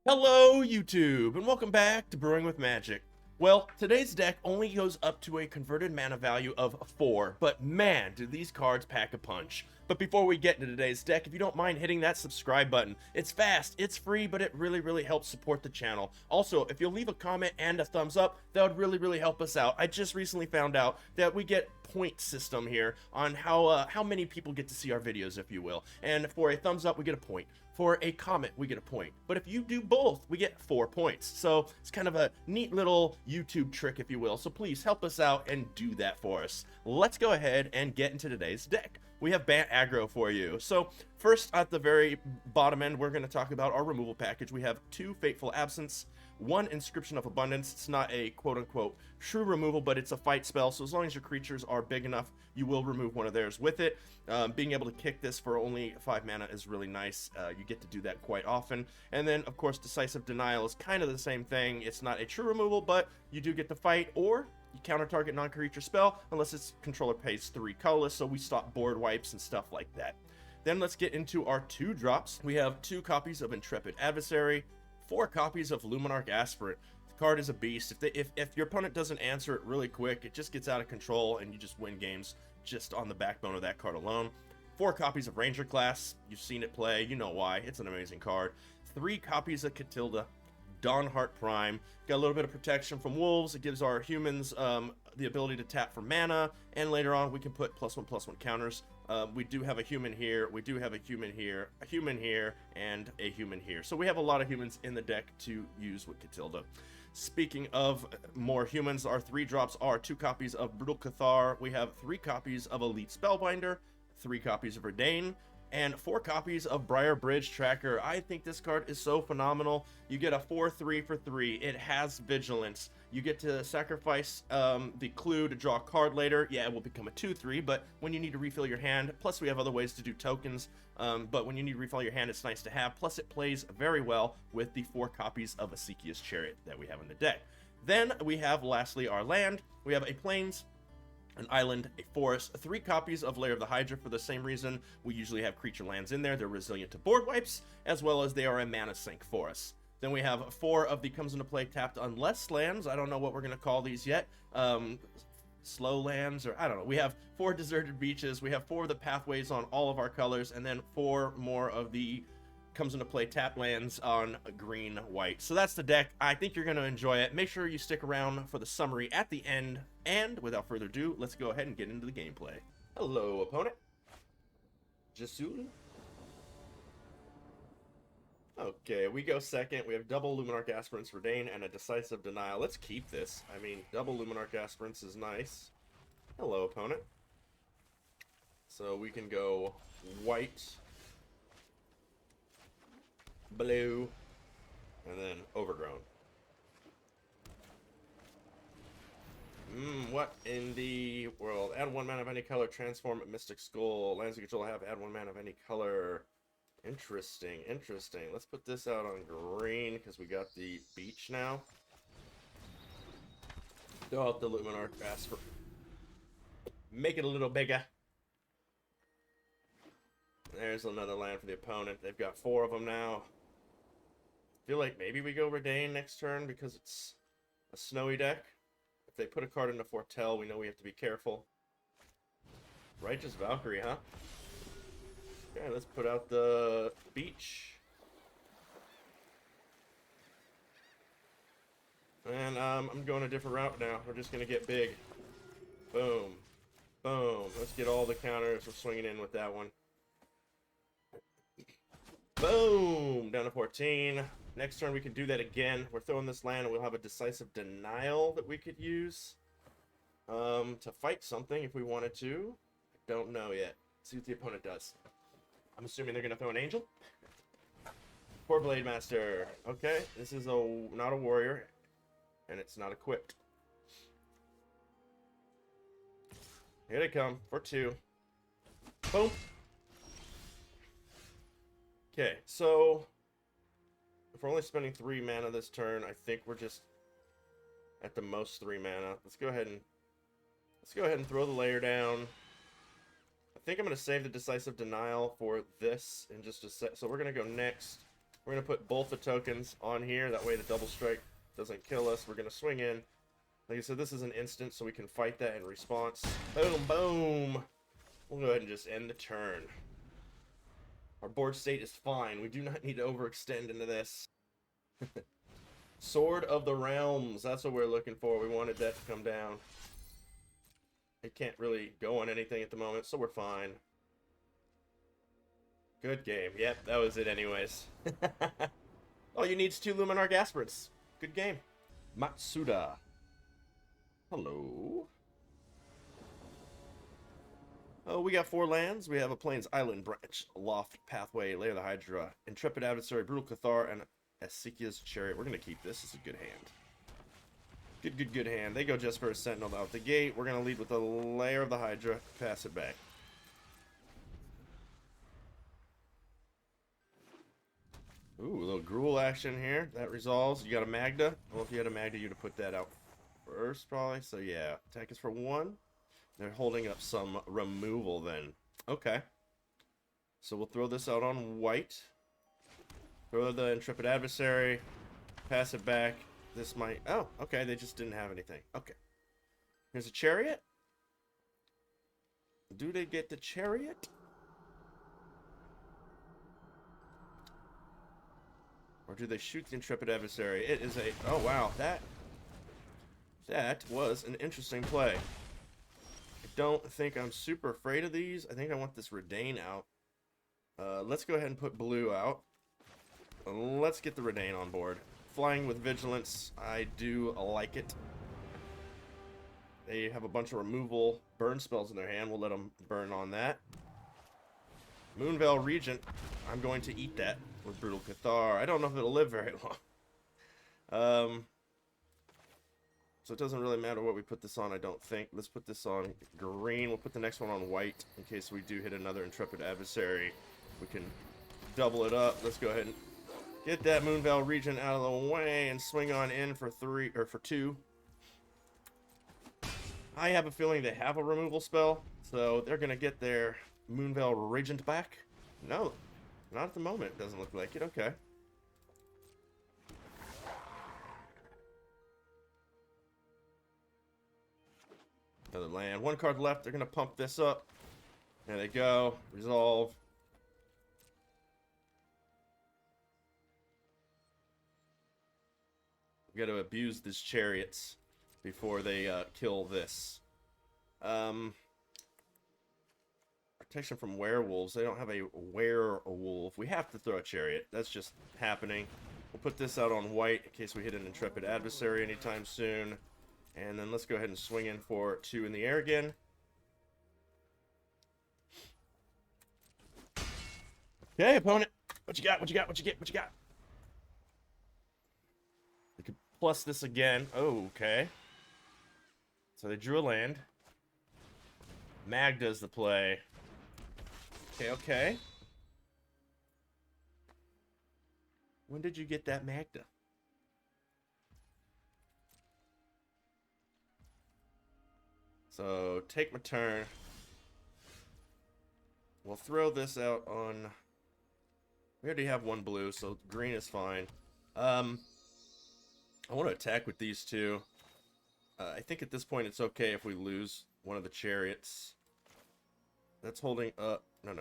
Hello, YouTube, and welcome back to Brewing with Magic. Well, today's deck only goes up to a converted mana value of 4, but man, do these cards pack a punch. But before we get into today's deck, if you don't mind hitting that subscribe button, it's fast, it's free, but it really helps support the channel. Also, if you'll leave a comment and a thumbs up, that would really help us out. I just recently found out that we get point system here on how many people get to see our videos, if you will. And for a thumbs up, we get a point. For a comment, we get a point. But if you do both, we get 4 points. So it's kind of a neat little YouTube trick, if you will. So please help us out and do that for us. Let's go ahead and get into today's deck. We have BANT Aggro for you. So first, at the very bottom end, we're going to talk about our removal package. We have 2 Fateful Absence, 1 Inscription of Abundance. It's not a quote-unquote true removal, but it's a fight spell, so as long as your creatures are big enough, you will remove one of theirs with it. Being able to kick this for only 5 mana is really nice. You get to do that quite often. And then, of course, Decisive Denial is kind of the same thing. It's not a true removal, but you do get to fight, or you counter target non-creature spell unless its controller pays 3 colorless, so we stop board wipes and stuff like that. Then let's get into our 2 drops. We have 2 copies of Intrepid Adversary, 4 copies of Luminarch Aspirant. The card is a beast. If your opponent doesn't answer it really quick, it just gets out of control and you just win games just on the backbone of that card alone. 4 copies of Ranger Class. You've seen it play. You know why. It's an amazing card. 3 copies of Catilda. Dawnheart Prime. Got a little bit of protection from wolves. It gives our humans the ability to tap for mana, and later on we can put +1/+1 counters. We do have a human here, we do have a human here, a human here, and a human here. So we have a lot of humans in the deck to use with Catilda. Speaking of more humans, our 3 drops are 2 copies of Brutal Cathar. We have 3 copies of Elite Spellbinder, 3 copies of Redain, and 4 copies of Briar Bridge Tracker. I think this card is so phenomenal. You get a 4/3 for 3. It has Vigilance. You get to sacrifice the clue to draw a card later. Yeah, it will become a 2/3, but when you need to refill your hand, plus we have other ways to do tokens, but when you need to refill your hand, it's nice to have. Plus it plays very well with the 4 copies of Asikia's Chariot that we have in the deck. Then we have, lastly, our land. We have a Plains, an island, a forest, 3 copies of Lair of the Hydra for the same reason we usually have creature lands in there. They're resilient to board wipes, as well as they are a mana sink for us. Then we have 4 of the comes into play tapped unless lands. I don't know what we're going to call these yet. Slow lands, or I don't know. We have 4 deserted beaches. We have 4 of the pathways on all of our colors, and then 4 more of the comes into play tap lands on green white. So that's the deck. I think you're going to enjoy it. Make sure you stick around for the summary at the end, and without further ado, let's go ahead and get into the gameplay. Hello, opponent. Jasul. Okay, we go second. We have double Luminarch Aspirants, Redain, and a Decisive Denial. Let's keep this. I mean, double Luminarch Aspirants is nice. Hello, opponent. So we can go white, blue, and then Overgrown. What in the world? Add 1 mana of any color, transform Mystic Skull. Lands you control have add 1 mana of any color. Interesting. Let's put this out on green because we got the beach now. Throw out the Luminarch Aspirant. Make it a little bigger. There's another land for the opponent. They've got 4 of them now. Feel like maybe we go Redain next turn because it's a snowy deck. If they put a card into Foretell, we know we have to be careful. Righteous Valkyrie, huh? Okay, let's put out the beach. And I'm going a different route now. We're just going to get big. Boom. Boom. Let's get all the counters. We're swinging in with that one. Boom! Down to 14. Next turn we can do that again. We're throwing this land and we'll have a Decisive Denial that we could use to fight something if we wanted to. I don't know yet. Let's see what the opponent does. I'm assuming they're going to throw an Angel. Poor Blade Master. Okay, this is not a warrior, and it's not equipped. Here they come for 2. Boom. Okay, so if we're only spending 3 mana this turn, I think we're just at the most 3 mana. Let's go ahead and throw the layer down. I think I'm going to save the Decisive Denial for this in just a sec. So we're going to go next. We're going to put both the tokens on here. That way the double strike doesn't kill us. We're going to swing in. Like I said, this is an instant, so we can fight that in response. Boom, boom. We'll go ahead and just end the turn. Our board state is fine. We do not need to overextend into this. Sword of the Realms. That's what we're looking for. We wanted that to come down. It can't really go on anything at the moment, so we're fine. Good game. Yep, that was it anyways. All you need is 2 Luminarch Aspirants. Good game. Matsuda. Hello. Oh, we got 4 lands. We have a Plains Island, Branch, Loft, Pathway, Lair of the Hydra, Intrepid Adversary, Brutal Cathar, and Esikia's Chariot. We're going to keep this. It's a good hand. Good hand. They go just for a Sentinel out the gate. We're going to lead with the Lair of the Hydra. Pass it back. Ooh, a little Gruul action here. That resolves. You got a Magda. Well, if you had a Magda, you'd have put that out first, probably. So, yeah. Attack is for 1. They're holding up some removal then. Okay. So we'll throw this out on white. Throw the Intrepid Adversary. Pass it back. This might... Oh, okay. They just didn't have anything. Okay. Here's a Chariot. Do they get the Chariot? Or do they shoot the Intrepid Adversary? It is a... Oh, wow. That was an interesting play. I don't think I'm super afraid of these. I think I want this Redain out. Let's go ahead and put blue out. Let's get the Redain on board. Flying with Vigilance. I do like it. They have a bunch of removal burn spells in their hand. We'll let them burn on that. Moonveil Regent. I'm going to eat that with Brutal Cathar. I don't know if it'll live very long. So it doesn't really matter what we put this on, I don't think. Let's put this on green. We'll put the next one on white in case we do hit another Intrepid Adversary. We can double it up. Let's go ahead and get that Moonveil Regent out of the way and swing on in for 3 or for 2. I have a feeling they have a removal spell, so they're gonna get their Moonveil Regent back. No, not at the moment. Doesn't look like it. Okay. Another land. 1 card left. They're going to pump this up. There they go. Resolve. We got to abuse these chariots before they kill this. Protection from werewolves. They don't have a werewolf. We have to throw a chariot. That's just happening. We'll put this out on white in case we hit an Intrepid Adversary anytime soon. And then let's go ahead and swing in for 2 in the air again. Okay, opponent. What you got? What you got? What you get? What you got? We could plus this again. Oh, okay. So they drew a land. Mag does the play. Okay, okay. When did you get that Magda? So, take my turn. We'll throw this out on... We already have 1 blue, so green is fine. I want to attack with these 2. I think at this point it's okay if we lose one of the chariots. That's holding up... No.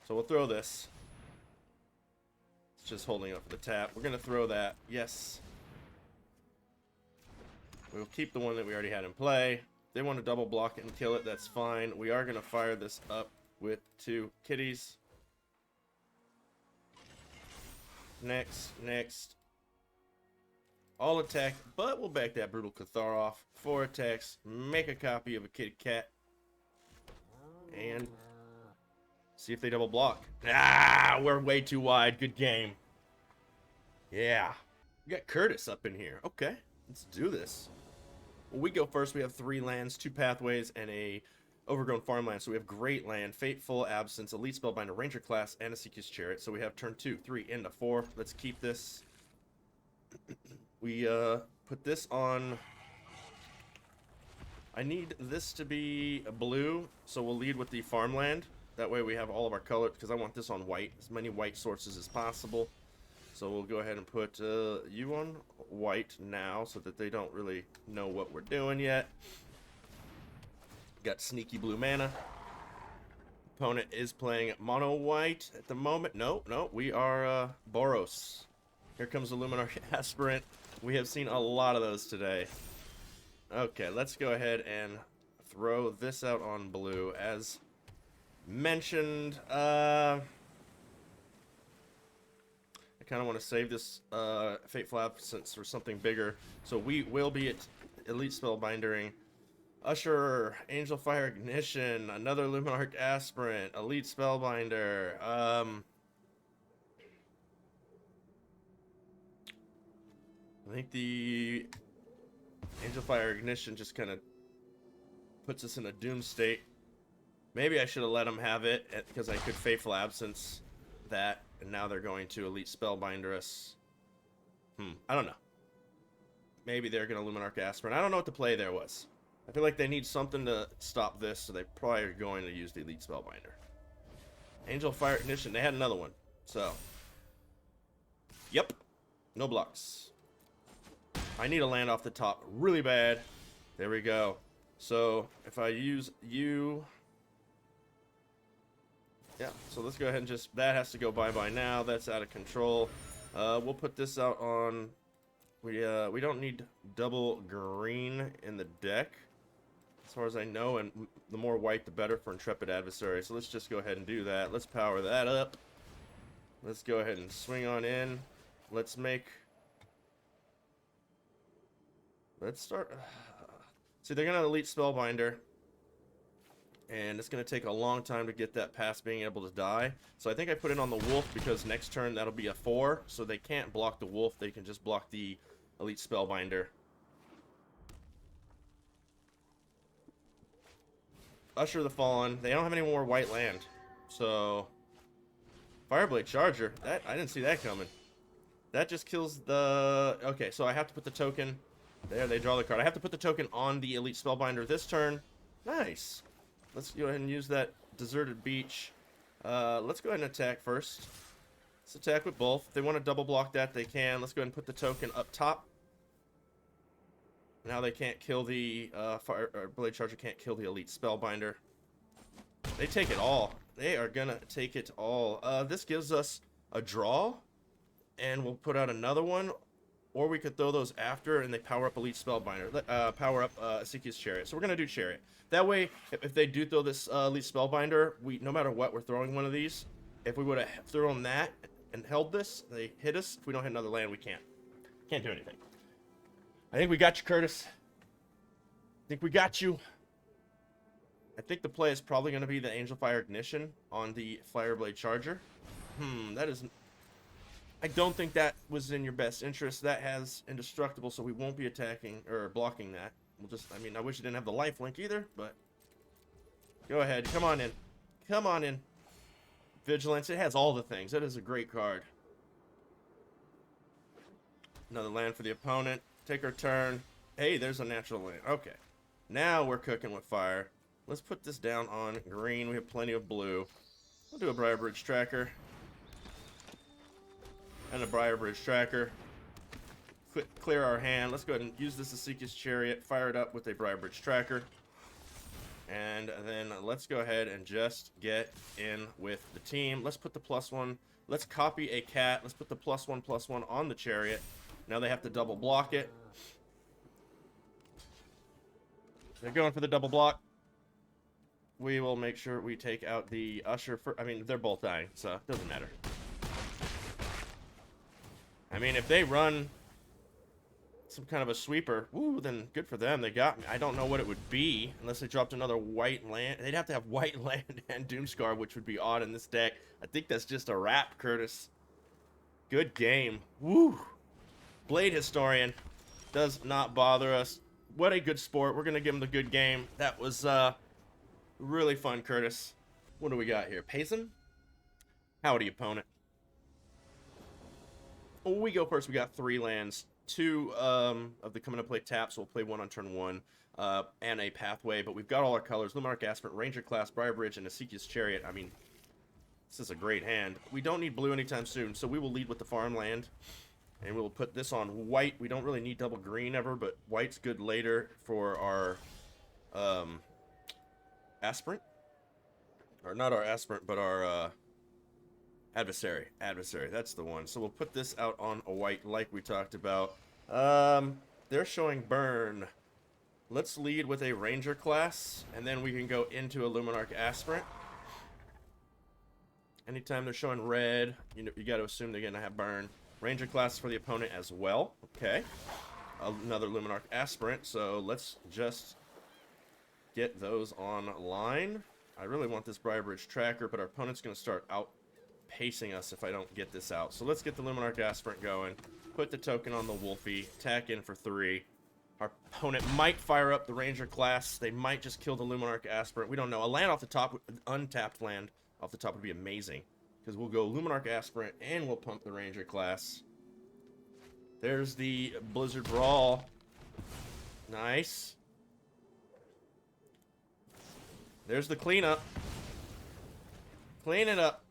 So we'll throw this. It's just holding up for the tap. We're going to throw that. Yes. We'll keep the one that we already had in play. They want to double block it and kill it. That's fine. We are going to fire this up with 2 kitties. Next. All attack, but we'll back that Brutal Cathar off. 4 attacks. Make a copy of a kitty cat. And see if they double block. Ah, we're way too wide. Good game. Yeah. We got Curtis up in here. Okay, let's do this. Well, we go first. We have 3 lands, 2 pathways, and a overgrown farmland. So we have Great Land, Fateful Absence, Elite Spellbinder, Ranger Class, and a Seeker's Chariot. So we have turn 2, 3, into 4. Let's keep this. We put this on. I need this to be a blue, so we'll lead with the farmland. That way we have all of our colors, because I want this on white, as many white sources as possible. So we'll go ahead and put you on white now, so that they don't really know what we're doing yet. Got sneaky blue mana. Opponent is playing mono white at the moment. No, we are Borros. Here comes the Luminarch Aspirant. We have seen a lot of those today. Okay, let's go ahead and throw this out on blue. As mentioned, I kind of want to save this Fateful Absence for something bigger. So we will be at Elite Spellbindering. Usher, Angel Fire Ignition, another Luminarch Aspirant, Elite Spellbinder. I think the Angel Fire Ignition just kind of puts us in a doom state. Maybe I should have let them have it, because I could Fateful Absence that, and now they're going to Elite Spellbinder us. I don't know. Maybe they're going to Luminarch Aspirant. I don't know what the play there was. I feel like they need something to stop this, so they probably are going to use the Elite Spellbinder. Angel Fire Ignition, they had another one. So, yep, no blocks. I need a land off the top really bad. There we go. So, if I use you... Yeah, so let's go ahead and just... That has to go bye-bye now. That's out of control. We'll put this out on... We don't need double green in the deck, as far as I know, and the more white the better for Intrepid Adversary. So let's just go ahead and do that. Let's power that up. Let's go ahead and swing on in. Let's start... See, they're going to Elite Spellbinder, and it's going to take a long time to get that past being able to die. So I think I put it on the Wolf, because next turn that'll be a 4, so they can't block the Wolf. They can just block the Elite Spellbinder. Usher the Fallen. They don't have any more white land. So, Fireblade Charger. That, I didn't see that coming. That just kills the... Okay, so I have to put the token... There, they draw the card. I have to put the token on the Elite Spellbinder this turn. Nice. Let's go ahead and use that Deserted Beach. Let's go ahead and attack first. Let's attack with both. If they want to double block that, they can. Let's go ahead and put the token up top. Now they can't kill the Blade Charger can't kill the Elite Spellbinder. They take it all. They are gonna take it all. This gives us a draw, and we'll put out another one, or we could throw those after, and they power up Elite Spellbinder. Power up Asiki's Chariot. So we're gonna do Chariot. That way, if they do throw this Elite Spellbinder, no matter what, we're throwing one of these. If we would have thrown that and held this, they hit us. If we don't hit another land, we can't do anything. I think we got you, Curtis. I think we got you. I think the play is probably going to be the Angel Fire Ignition on the Fireblade Charger. That is... I don't think that was in your best interest. That has Indestructible, so we won't be attacking or blocking that. We'll just... I mean, I wish it didn't have the lifelink either, but... Go ahead. Come on in. Come on in. Vigilance. It has all the things. That is a great card. Another land for the opponent. Take our turn. Hey, there's a natural land. Okay. Now we're cooking with fire. Let's put this down on green. We have plenty of blue. We'll do a Briar Bridge Tracker. And a Briar Bridge Tracker. Clear our hand. Let's go ahead and use this Asiki's Chariot. Fire it up with a Briar Bridge Tracker. And then let's go ahead and just get in with the team. Let's put the +1. Let's copy a cat. Let's put the +1/+1 on the Chariot. Now they have to double block it. They're going for the double block. We will make sure we take out the Usher for... I mean, they're both dying, so it doesn't matter. I mean, if they run some kind of a sweeper, woo, then good for them. They got me. I don't know what it would be unless they dropped another white land. They'd have to have white land and Doomscar, which would be odd in this deck. I think that's just a wrap, Curtis. Good game. Woo! Blade Historian does not bother us. What a good sport. We're going to give him the good game. That was really fun, Curtis. What do we got here? Payson? Howdy, opponent. Oh, we go first. We got 3 lands. two of the coming to play taps. We'll play one on turn 1 and a pathway, but we've got all our colors: Luminarch Aspirant, Ranger Class, Briarbridge, and Ezekiel's Chariot. I mean, this is a great hand. We don't need blue anytime soon, so we will lead with the farmland. And we'll put this on white. We don't really need double green ever, but white's good later for our aspirant. Or not our aspirant, but our adversary. Adversary, that's the one. So we'll put this out on a white like we talked about. They're showing burn. Let's lead with a Ranger class, and then we can go into a Luminarch Aspirant. Anytime they're showing red, you got to assume they're going to have burn. Ranger class for the opponent as well. Okay. Another Luminarch Aspirant, so let's just get those online. I really want this Briarbridge tracker, but our opponent's going to start outpacing us if I don't get this out. So let's get the Luminarch Aspirant going. Put the token on the Wolfie. Tack in for 3. Our opponent might fire up the Ranger class. They might just kill the Luminarch Aspirant. We don't know. A land off the top, untapped land off the top would be amazing. Because we'll go Luminarch Aspirant and we'll pump the Ranger class. There's the Blizzard Brawl. Nice. There's the cleanup. Clean it up.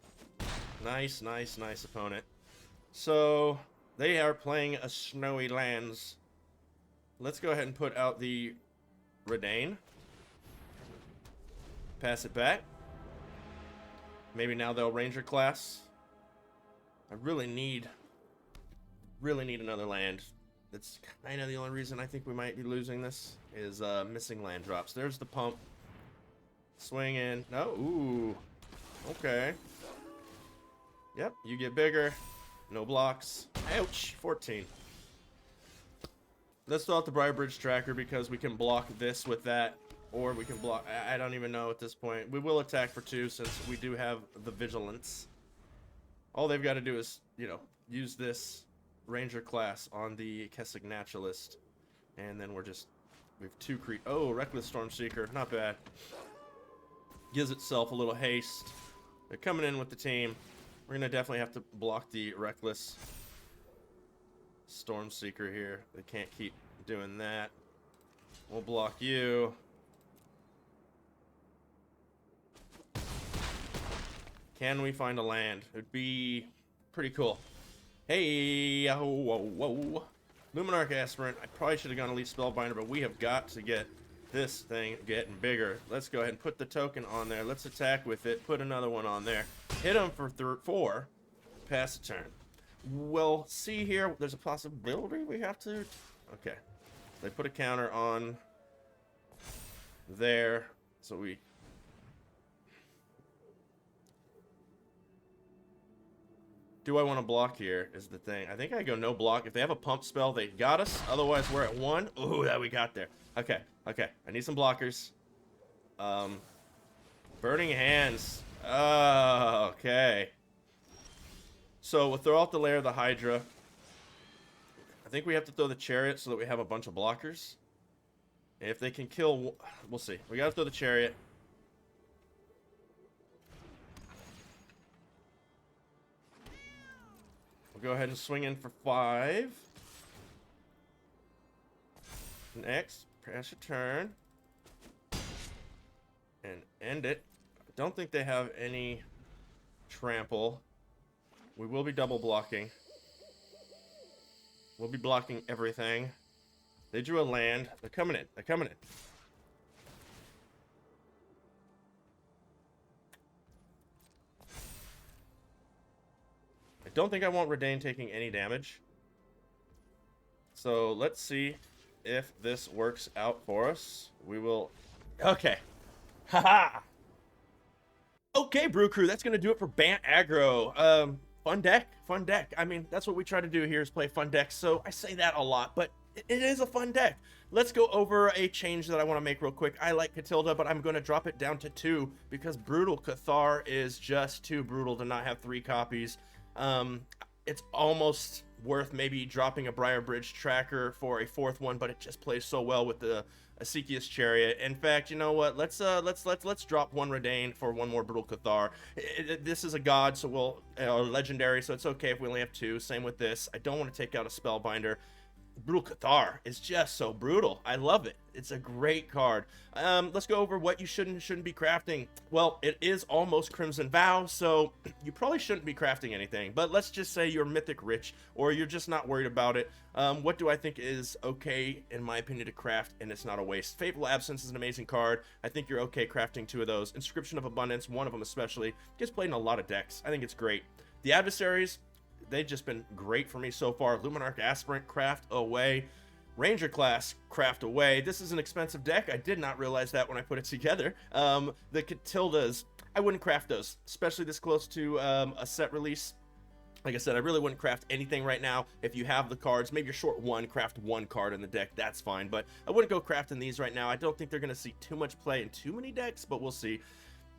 Nice, nice, nice opponent. So, they are playing a Snowy Lands. Let's go ahead and put out the Redain. Pass it back. Maybe now they'll Ranger class. I really need another land. That's kind of the only reason I think we might be losing this is missing land drops. There's the pump. Swing in. No. Ooh. Okay. Yep. You get bigger. No blocks. Ouch. 14. Let's throw out the Briarbridge tracker because we can block this with that. Or we can block... I don't even know at this point. We will attack for 2 since we do have the Vigilance. All they've got to do is, you know, use this Ranger class on the Kessig Naturalist. And then we're just... We have 2 creep... Oh, Reckless Stormseeker. Not bad. Gives itself a little haste. They're coming in with the team. We're going to definitely have to block the Reckless Stormseeker here. They can't keep doing that. We'll block you. Can we find a land? It'd be pretty cool. Hey, whoa, whoa. Luminarch Aspirant. I probably should have gone Elite Spellbinder, but we have got to get this thing getting bigger. Let's go ahead and put the token on there. Let's attack with it. Put another one on there. Hit him for 4. Pass the turn. We'll see here. There's a possibility we have to... Okay. They put a counter on there. So we... Do I want to block here is the thing. I think I go no block. If they have a pump spell, they got us. Otherwise, we're at 1. Ooh, that we got there. Okay, okay. I need some blockers. Burning Hands. Oh, okay. So we'll throw out the Lair of the Hydra. I think we have to throw the Chariot so that we have a bunch of blockers. If they can kill... We'll see. We got to throw the Chariot. Go ahead and swing in for 5. Next, pass your turn. And end it. I don't think they have any trample. We will be double blocking. We'll be blocking everything. They drew a land. They're coming in. They're coming in. Don't think I want Redain taking any damage. So let's see if this works out for us. We will... Okay. Haha! Okay, Brew Crew, that's going to do it for BANT Aggro. Fun deck. Fun deck. I mean, that's what we try to do here is play fun decks. So I say that a lot, but it is a fun deck. Let's go over a change that I want to make real quick. I like Catilda, but I'm going to drop it down to 2 because Brutal Cathar is just too brutal to not have 3 copies. It's almost worth maybe dropping a Briarbridge tracker for a 4th one, but it just plays so well with the Ezekiel's Chariot. In fact, you know what? Let's drop 1 Redain for 1 more Brutal Cathar. This is a god, so legendary, so it's okay if we only have 2. Same with this. I don't want to take out a Spellbinder. Brutal Cathar is just so brutal. I love it. It's a great card. Let's go over what you should and shouldn't be crafting. Well, it is almost Crimson Vow, so you probably shouldn't be crafting anything. But let's just say you're mythic rich, or you're just not worried about it. What do I think is okay, in my opinion, to craft, and it's not a waste? Fateful Absence is an amazing card. I think you're okay crafting 2 of those. Inscription of Abundance, one of them especially, gets played in a lot of decks. I think it's great. The Adversaries, they've just been great for me so far. Luminarch Aspirant, craft away. Ranger class, craft away. This is an expensive deck. I did not realize that when I put it together. The Catildas, I wouldn't craft those, especially this close to a set release. Like I said, I really wouldn't craft anything right now. If you have the cards, maybe you're short 1, craft 1 card in the deck, that's fine. But I wouldn't go crafting these right now. I don't think they're going to see too much play in too many decks, but we'll see.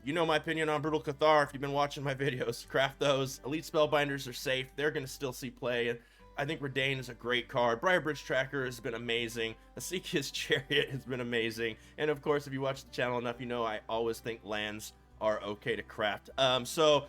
You know my opinion on Brutal Cathar if you've been watching my videos. Craft those. Elite Spellbinders are safe. They're going to still see play. I think Redain is a great card. Briarbridge Tracker has been amazing. Asikia's Chariot has been amazing. And of course, if you watch the channel enough, you know I always think lands are okay to craft. So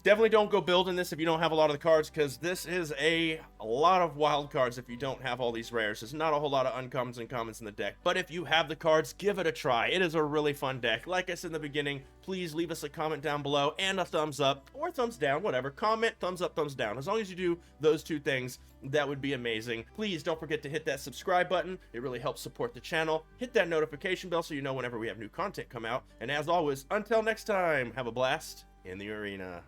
definitely don't go building this if you don't have a lot of the cards, because this is a lot of wild cards if you don't have all these rares. There's not a whole lot of uncommons and commons in the deck, but if you have the cards, give it a try. It is a really fun deck. Like I said in the beginning, please leave us a comment down below and a thumbs up or thumbs down, whatever. Comment, thumbs up, thumbs down. As long as you do those 2 things, that would be amazing. Please don't forget to hit that subscribe button. It really helps support the channel. Hit that notification bell so you know whenever we have new content come out. And as always, until next time, have a blast in the arena.